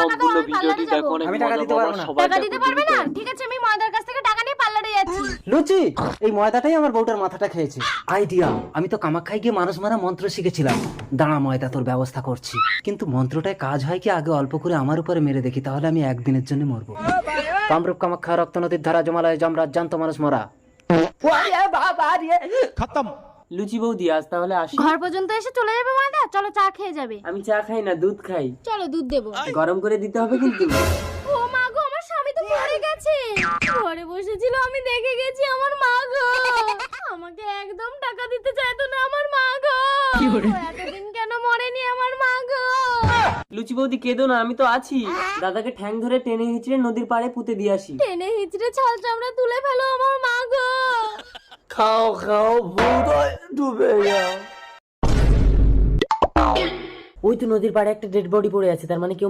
টাকা দাও, সম্পূর্ণ আমি পার্লারে ভিডিওটি যাবো। দেখো, অনেক আমি টাকা মজা দিতে পাবা, পারবো না। সবাই টাকা দেখো, দিতে পারবে দ্রুত। না? ঠিক আছে, আমি ময়দার কাছ থেকে টাকা নিয়ে পার্লারে যাচ্ছি। লুচি, এই ময়দাটাই আমার বউটার মাথাটা খেয়েছে। আইডিয়া, আমি তো কামাখ্যায় গিয়ে মানুষ মারা মন্ত্র শিখেছিলাম। দাঁড়া ময়দা, তোর ব্যবস্থা করছি। কিন্তু মন্ত্রটায় কাজ হয় কি, আগে অল্প করে আমার উপরে মেরে দেখি, তাহলে আমি একদিনের জন্য মরবো। কামরূপ কামাখ্যা রক্ত নদীর ধারা জমালয় যমরাজ জান্ত মানুষ মরা। লুচি বৌদি, আজ তাহলে আসি। ঘর পর্যন্ত এসে চলে যাবে ময়দা? চলো চা খেয়ে যাবে। আমি চা খাই না, দুধ খাই। চলো দুধ দেবো। গরম করে দিতে হবে কিন্তু। ও মা গো, আমার স্বামী তো পড়ে গেছে। ঘরে বসেছিল, আমি দেখে গেছি। আমার মা গো, আমাকে একদম টাকা দিতে চাইতো না আমার মা গো। এতদিন কেন মরেনি আমার মা গো? লুচি বৌদি কেঁদো না, আমি তো আছি। দাদাকে ঠ্যাং ধরে টেনে হিচড়ে নদীর পাড়ে পুঁতে দিয়ে আসি। টেনে হিচড়ে ছাল চামড়া তুলে ফেলো আমার মা গো। খাও খাও, ভূতয় ডুবে যাও। ওই তো নদীর পাড়ে একটা ডেড বডি পড়ে আছে, তার মানে কেউ